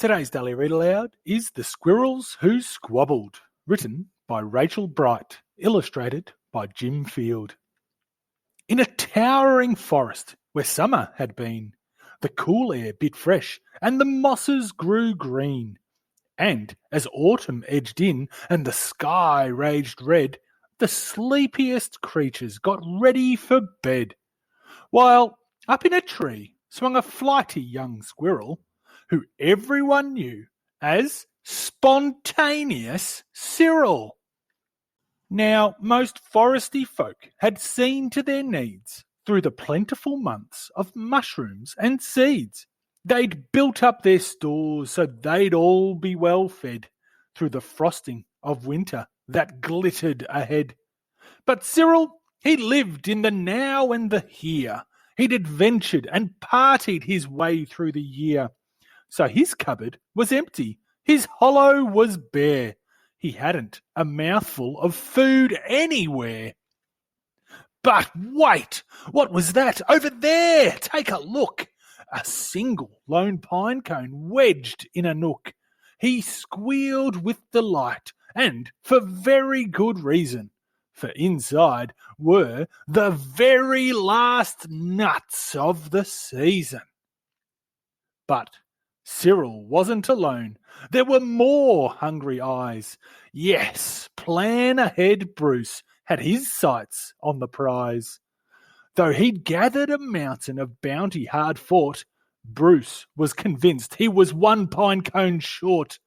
Today's Daily Read Aloud is The Squirrels Who Squabbled, written by Rachel Bright, illustrated by Jim Field. In a towering forest where summer had been, the cool air bit fresh and the mosses grew green. And as autumn edged in and the sky raged red, the sleepiest creatures got ready for bed. While up in a tree swung a flighty young squirrel, who everyone knew as Spontaneous Cyril. Now, most foresty folk had seen to their needs through the plentiful months of mushrooms and seeds. They'd built up their stores so they'd all be well fed through the frosting of winter that glittered ahead. But Cyril, he lived in the now and the here. He'd adventured and partied his way through the year. So his cupboard was empty, his hollow was bare. He hadn't a mouthful of food anywhere. But wait, what was that over there? Take a look. A single lone pine cone wedged in a nook. He squealed with delight, and for very good reason, for inside were the very last nuts of the season. But Cyril wasn't alone. There were more hungry eyes. Yes, plan ahead Bruce had his sights on the prize. Though he'd gathered a mountain of bounty hard fought, Bruce was convinced he was one pine cone short.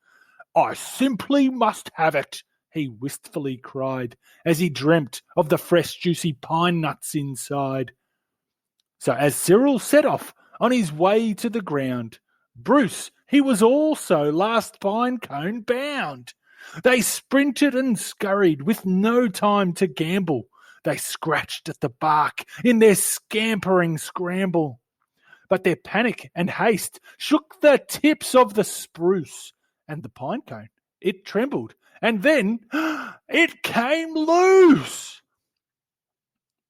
I simply must have it, he wistfully cried, as he dreamt of the fresh juicy pine nuts inside. So as Cyril set off on his way to the ground, Bruce, he was also last pine cone bound. They sprinted and scurried with no time to gamble. They scratched at the bark in their scampering scramble. But their panic and haste shook the tips of the spruce, and the pine cone, it trembled, and then it came loose.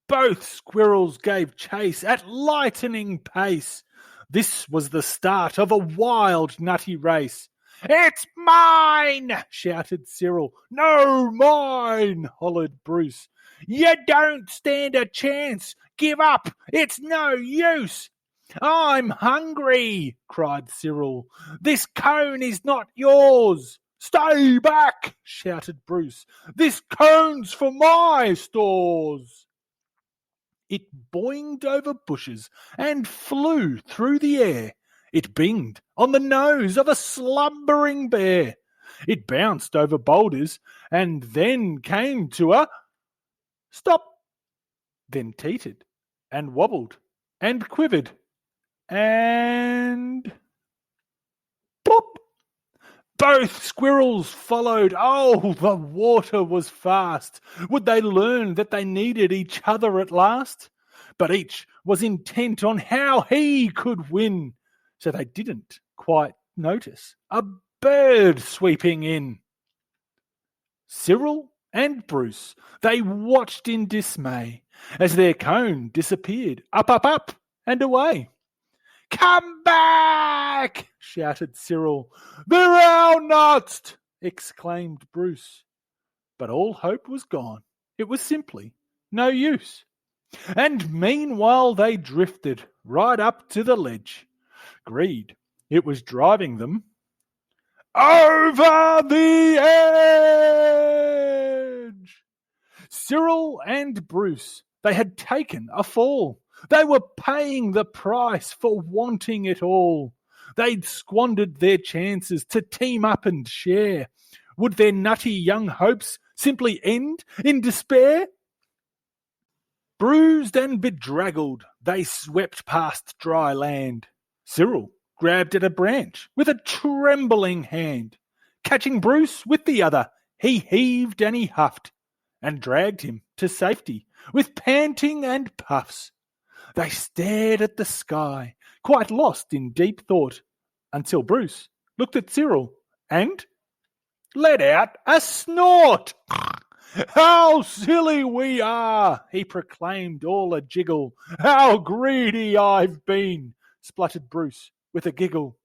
Both squirrels gave chase at lightning pace. This was the start of a wild, nutty race. It's mine, shouted Cyril. No, mine, hollered Bruce. You don't stand a chance. Give up. It's no use. I'm hungry, cried Cyril. This cone is not yours. Stay back, shouted Bruce. This cone's for my stores. It boinged over bushes and flew through the air. It binged on the nose of a slumbering bear. It bounced over boulders and then came to a stop, then teetered and wobbled and quivered and plop. Both squirrels followed. Oh, the water was fast. Would they learn that they needed each other at last? But each was intent on how he could win, so they didn't quite notice a bird sweeping in. Cyril and Bruce, they watched in dismay as their cone disappeared up, and away. Come back, shouted Cyril. They're our nuts, exclaimed Bruce. But all hope was gone. It was simply no use. And meanwhile they drifted right up to the ledge. Greed, it was driving them over the edge. Cyril and Bruce, they had taken a fall. They were paying the price for wanting it all. They'd squandered their chances to team up and share. Would their nutty young hopes simply end in despair? Bruised and bedraggled, they swept past dry land. Cyril grabbed at a branch with a trembling hand. Catching Bruce with the other, he heaved and he huffed and dragged him to safety with panting and puffs. They stared at the sky, quite lost in deep thought, until Bruce looked at Cyril and let out a snort. How silly we are, he proclaimed all a jiggle. How greedy I've been, spluttered Bruce with a giggle.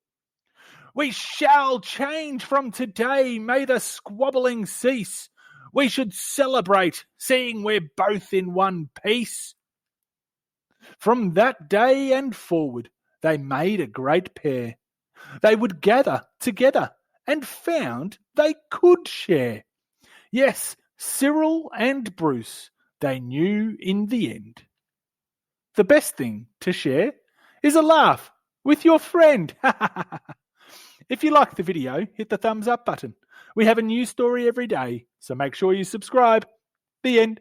We shall change from today. May the squabbling cease. We should celebrate, seeing we're both in one piece. From that day and forward, they made a great pair. They would gather together and found they could share. Yes, Cyril and Bruce, they knew in the end. The best thing to share is a laugh with your friend. If you like the video, hit the thumbs up button. We have a new story every day, so make sure you subscribe. The end.